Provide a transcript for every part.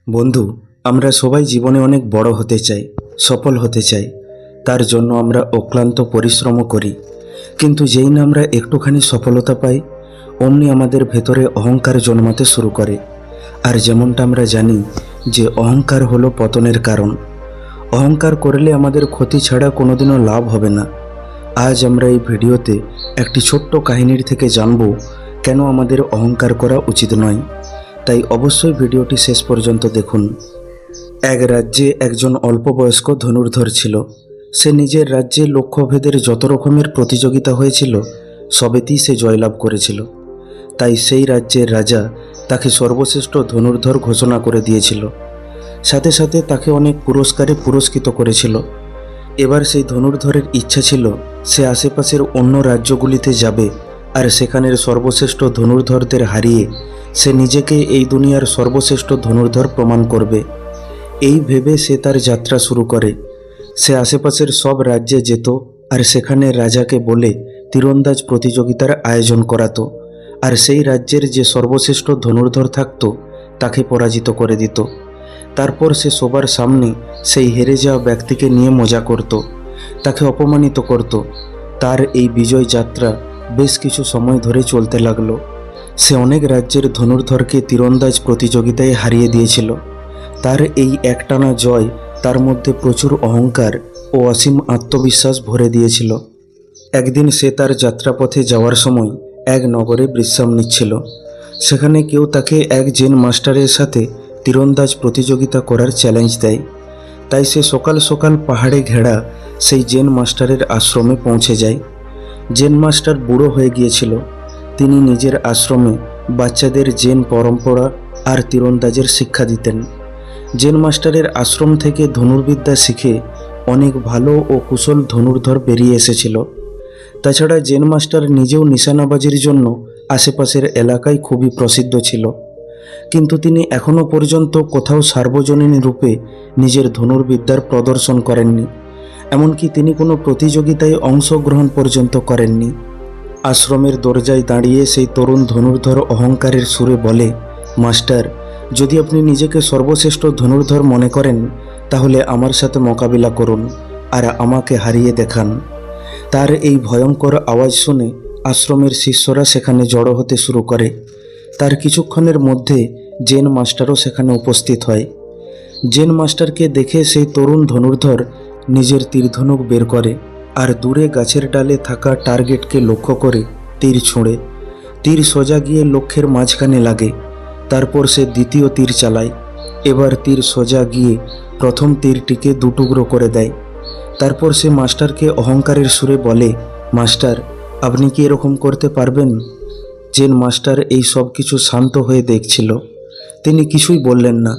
বন্ধু, আমরা সবাই জীবনে অনেক বড় হতে চাই, সফল হতে চাই। তার জন্য আমরা অক্লান্ত পরিশ্রমও করি। কিন্তু যেই না আমরা একটুখানি সফলতা পাই, অমনি আমাদের ভেতরে অহংকার জন্মাতে শুরু করে। আর যেমনটা আমরা জানি যে অহংকার হলো পতনের কারণ। অহংকার করলে আমাদের ক্ষতি ছাড়া কোনোদিনও লাভ হবে না। আজ আমরা এই ভিডিওতে একটি ছোট্ট কাহিনীর থেকে জানব কেন আমাদের অহংকার করা উচিত নয়। তাই অবশ্যই ভিডিওটি শেষ পর্যন্ত দেখুন। এক রাজ্যে একজন অল্প বয়স্ক ধনুর্ধর ছিল। সে নিজের রাজ্যে লক্ষ্যভেদের যত রকমের প্রতিযোগিতা হয়েছিল সবেতেই সে জয়লাভ করেছিল। তাই সেই রাজ্যের রাজা তাকে সর্বশ্রেষ্ঠ ধনুর্ধর ঘোষণা করে দিয়েছিল। সাথে সাথে তাকে অনেক পুরস্কারে পুরস্কৃত করেছিল। এবার সেই ধনুর্ধরের ইচ্ছা ছিল সে আশেপাশের অন্য রাজ্যগুলিতে যাবে আর সেখানের সর্বশ্রেষ্ঠ ধনুর্ধরদের হারিয়ে সে নিজেকে এই দুনিয়ার সর্বশ্রেষ্ঠ ধনুর্ধর প্রমাণ করবে। এই ভেবে সে তার যাত্রা শুরু করে। সে আশেপাশের সব রাজ্যে যেত আর সেখানে রাজাকে বলে তীরন্দাজ প্রতিযোগিতার আয়োজন করাতো। আর সেই রাজ্যের যে সর্বশ্রেষ্ঠ ধনুর্ধর থাকত তাকে পরাজিত করে দিত। তারপর সে সবার সামনে সেই হেরে যাওয়া ব্যক্তিকে নিয়ে মজা করত, তাকে অপমানিত করত। তার এই বিজয় যাত্রা বেশ কিছু সময় ধরে চলতে লাগলো। সে অনেক রাজ্যের ধনুর্ধরকে তীরন্দাজ প্রতিযোগিতায় হারিয়ে দিয়েছিল। তার এই একটানা জয় তার মধ্যে প্রচুর অহংকার ও অসীম আত্মবিশ্বাস ভরে দিয়েছিল। একদিন সে তার যাত্রাপথে যাওয়ার সময় এক নগরে বিশ্রাম নিচ্ছিল। সেখানে কেউ তাকে এক জেন মাস্টারের সাথে তীরন্দাজ প্রতিযোগিতা করার চ্যালেঞ্জ দেয়। তাই সে সকাল সকাল পাহাড়ে ঘেরা সেই জেন মাস্টারের আশ্রমে পৌঁছে যায়। জেন মাস্টার বুড়ো হয়ে গিয়েছিল। তিনি নিজের আশ্রমে বাচ্চাদের জেন পরম্পরা আর তীরন্দাজের শিক্ষা দিতেন। জেন মাস্টারের আশ্রম থেকে ধনুর্বিদ্যা শিখে অনেক ভালো ও কুশল ধনুর্ধর বেরিয়ে এসেছিল। তাছাড়া জেন মাস্টার নিজেও নিশানাবাজির জন্য আশেপাশের এলাকায় খুবই প্রসিদ্ধ ছিল। কিন্তু তিনি এখনও পর্যন্ত কোথাও সার্বজনীন রূপে নিজের ধনুর্বিদ্যার প্রদর্শন করেননি। এমনকি তিনি কোনো প্রতিযোগিতায় অংশগ্রহণ পর্যন্ত করেননি। আশ্রমের দরজায় দাঁড়িয়ে সেই তরুণ ধনুর্ধর অহংকারের সুরে বলে, মাস্টার, যদি আপনি নিজেকে সর্বশ্রেষ্ঠ ধনুর্ধর মনে করেন তাহলে আমার সাথে মোকাবিলা করুন আর আমাকে হারিয়ে দেখান। তার এই ভয়ঙ্কর আওয়াজ শুনে আশ্রমের শিষ্যরা সেখানে জড়ো হতে শুরু করে। তার কিছুক্ষণের মধ্যে জেন মাস্টারও সেখানে উপস্থিত হয়। জেন মাস্টারকে দেখে সেই তরুণ ধনুর্ধর নিজের তীরধনুক বের করে আর দূরে গাছের ডালে থাকা টার্গেটকে লক্ষ্য করে তীর ছোঁড়ে। তীর সোজা গিয়ে লক্ষ্যের মাঝখানে লাগে। তারপর সে দ্বিতীয় তীর চালায়। এবার তীর সোজা গিয়ে প্রথম তীরটিকে দুটুকরো করে দেয়। তারপর সে মাস্টারকে অহংকারের সুরে বলে, মাস্টার, আপনি কি এরকম করতে পারবেন? জেন মাস্টার এই সব কিছু শান্ত হয়ে দেখছিল। তিনি কিছুই বললেন না।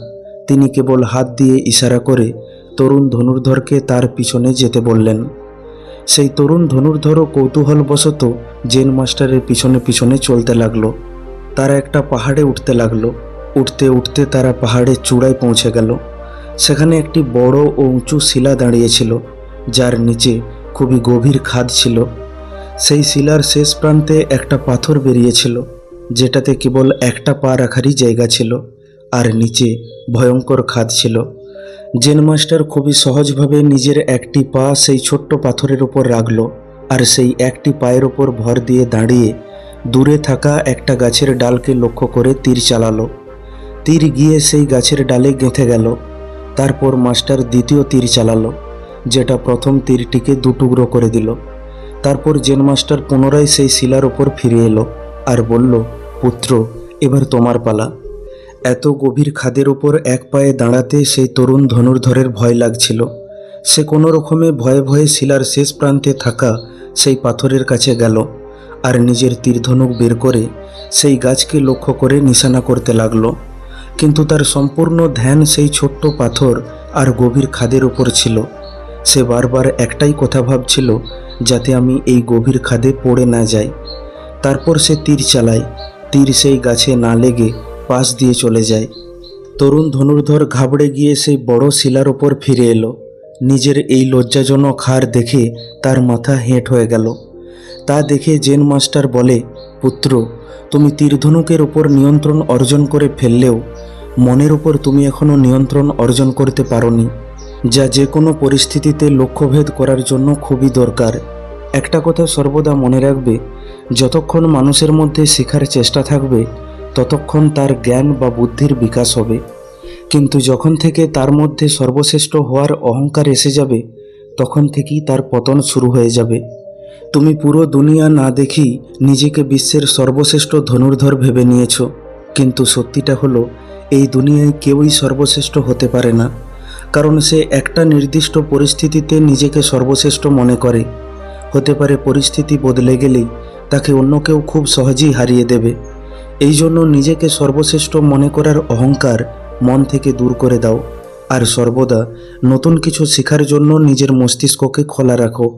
তিনি কেবল হাত দিয়ে ইশারা করে তরুণ ধনুর্ধরকে তার পিছনে যেতে বললেন। সেই তরুণ ধনুর্ধরও কৌতূহলবশত জেন মাস্টারের পিছনে পিছনে চলতে লাগলো। তারা একটা পাহাড়ে উঠতে লাগলো। উঠতে উঠতে তারা পাহাড়ের চূড়ায় পৌঁছে গেল। সেখানে একটি বড় ও উঁচু শিলা দাঁড়িয়েছিল, যার নিচে খুবই গভীর খাদ ছিল। সেই শিলার শেষ প্রান্তে একটা পাথর বেরিয়েছিল, যেটাতে কেবল একটা পা রাখারই জায়গা ছিল আর নিচে ভয়ঙ্কর খাদ ছিল। জেন মাস্টার খুবই সহজভাবে নিজের একটি পা সেই ছোট্ট পাথরের উপর রাখল আর সেই একটি পায়ের ওপর ভর দিয়ে দাঁড়িয়ে দূরে থাকা একটা গাছের ডালকে লক্ষ্য করে তীর চালালো। তীর গিয়ে সেই গাছের ডালে গেঁথে গেল। তারপর মাস্টার দ্বিতীয় তীর চালালো, যেটা প্রথম তীরটিকে দুটুকরো করে দিল। তারপর জেন মাস্টার পুনরায় সেই শিলার ওপর ফিরে এলো আর বলল, পুত্র, এবার তোমার পালা। এত গভীর খাদের ওপর এক পায়ে দাঁড়াতে সেই তরুণ ধনুর্ধরের ভয় লাগছিল। সে কোনো রকমে ভয়ে ভয়ে শিলার শেষ প্রান্তে থাকা সেই পাথরের কাছে গেল আর নিজের তীরধনুক বের করে সেই গাছকে লক্ষ্য করে নিশানা করতে লাগলো। কিন্তু তার সম্পূর্ণ ধ্যান সেই ছোট্ট পাথর আর গভীর খাদের উপর ছিল। সে বারবার একটাই কথা ভাবছিল, যাতে আমি এই গভীর খাদে পড়ে না যাই। তারপর সে তীর চালায়। তীর সেই গাছে না লেগে পাশ দিয়ে চলে যায়। তরুণ ধনুর্ধর ঘাবড়ে গিয়ে সেই বড় শিলার ওপর ফিরে এলো। নিজের এই লজ্জাজনক হার দেখে তার মাথা হেঁট হয়ে গেল। তা দেখে জেন মাস্টার বলে, পুত্র, তুমি তীরধনুকের ওপর নিয়ন্ত্রণ অর্জন করে ফেললেও মনের উপর তুমি এখনো নিয়ন্ত্রণ অর্জন করতে পারোনি, যা যে কোনো পরিস্থিতিতে লক্ষ্যভেদ করার জন্য খুবই দরকার। একটা কথা সর্বদা মনে রাখবে, যতক্ষণ মানুষের মধ্যে শেখার চেষ্টা থাকবে ততক্ষণ তার জ্ঞান বা বুদ্ধির বিকাশ হবে, কিন্তু যখন থেকে তার মধ্যে সর্বশ্রেষ্ঠ হওয়ার অহংকার এসে যাবে তখন থেকেই তার পতন শুরু হয়ে যাবে। তুমি পুরো দুনিয়া না দেখেই নিজেকে বিশ্বের সর্বশ্রেষ্ঠ ধনুর্ধর ভেবে নিয়েছ, কিন্তু সত্যিটা হলো এই দুনিয়ায় কেউই সর্বশ্রেষ্ঠ হতে পারে না, কারণ সে একটা নির্দিষ্ট পরিস্থিতিতে নিজেকে সর্বশ্রেষ্ঠ মনে করে। হতে পারে পরিস্থিতি বদলে গেলেই তাকে অন্য কেউ খুব সহজেই হারিয়ে দেবে। এই জন্য নিজেকে সর্বশ্রেষ্ঠ মনে করার অহংকার মন থেকে দূর করে দাও, আর সর্বদা নতুন কিছু শেখার জন্য নিজের মস্তিষ্ককে খোলা রাখো।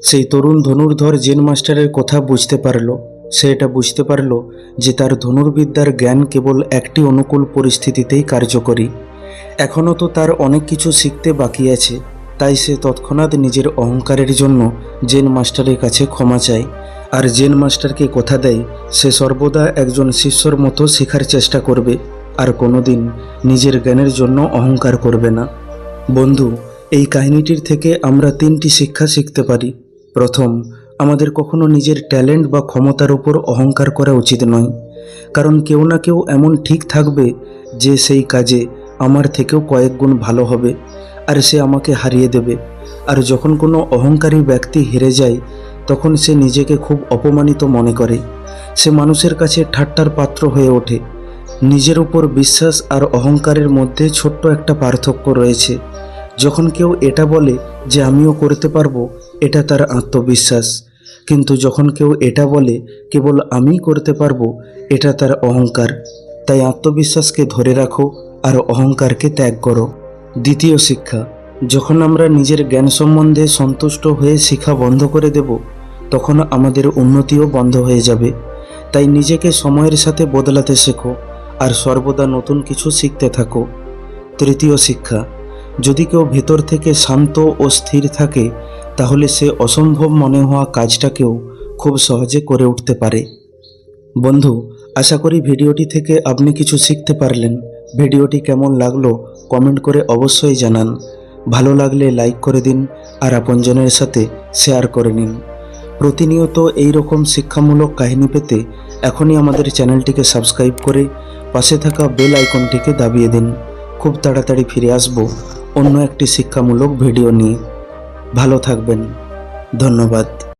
সেই তরুণ ধনুর্ধর জেন মাস্টারের কথা বুঝতে পারল। সে এটা বুঝতে পারল যে তার ধনুর্বিদ্যার জ্ঞান কেবল একটি অনুকূল পরিস্থিতিতেই কার্যকরী। এখনও তো তার অনেক কিছু শিখতে বাকি আছে, তাই সে তৎক্ষণাৎ নিজের অহংকারের জন্য জেন মাস্টারের কাছে ক্ষমা চায়, আর জেন মাস্টারকে কথা দেয় সে সর্বদা একজন শিষ্যর মতো শেখার চেষ্টা করবে, আর কোনোদিন নিজের জ্ঞানের জন্য অহংকার করবে না। বন্ধু, এই কাহিনীটির থেকে আমরা 3টি শিক্ষা শিখতে পারি। প্রথম, আমাদের কখনো নিজের ট্যালেন্ট বা ক্ষমতার উপর অহংকার করা উচিত নয়, কারণ কেউ না কেউ এমন ঠিক থাকবে যে সেই কাজে আমার থেকেও কয়েক গুণ ভালো হবে, আর সে আমাকে হারিয়ে দেবে। আর যখন কোনো অহংকারী ব্যক্তি হেরে যায় তখন সে নিজেকে খুব অপমানিত মনে করে, সে মানুষের কাছে ঠাট্টার পাত্র হয়ে ওঠে। নিজের উপর বিশ্বাস আর অহংকারের মধ্যে ছোট্ট একটা পার্থক্য রয়েছে। যখন কেউ এটা বলে যে আমিও করতে পারবো, এটা তার আত্মবিশ্বাস, কিন্তু যখন কেউ এটা বলে কেবল আমিই করতে পারবো, এটা তার অহংকার। তাই আত্মবিশ্বাসকে ধরে রাখো আর অহংকারকে ত্যাগ করো। দ্বিতীয় শিক্ষা, যখন আমরা নিজের জ্ঞান সম্বন্ধে সন্তুষ্ট হয়ে শিক্ষা বন্ধ করে দেব তখন আমাদের উন্নতিও বন্ধ হয়ে যাবে। তাই নিজেকে সময়ের সাথে বদলাতে শেখো আর সর্বদা নতুন কিছু শিখতে থাকো। তৃতীয় শিক্ষা, যদি কেউ ভেতর থেকে শান্ত ও স্থির থাকে তাহলে সে অসম্ভব মনে হওয়া কাজটাকেও খুব সহজে করে উঠতে পারে। বন্ধু, আশা করি ভিডিওটি থেকে আপনি কিছু শিখতে পারলেন। ভিডিওটি কেমন লাগলো কমেন্ট করে অবশ্যই জানান। ভালো লাগলে লাইক করে দিন আর আপনজনের সাথে শেয়ার করে নিন। প্রতিনিয়ত এই রকম শিক্ষামূলক কাহিনী পেতে এখনই আমাদের চ্যানেলটিকে সাবস্ক্রাইব করে পাশে থাকা বেল আইকনটিকে দাবিয়ে দিন। খুব তাড়াতাড়ি ফিরে আসব অন্য একটি শিক্ষামূলক ভিডিও নিয়ে। ভালো থাকবেন। ধন্যবাদ।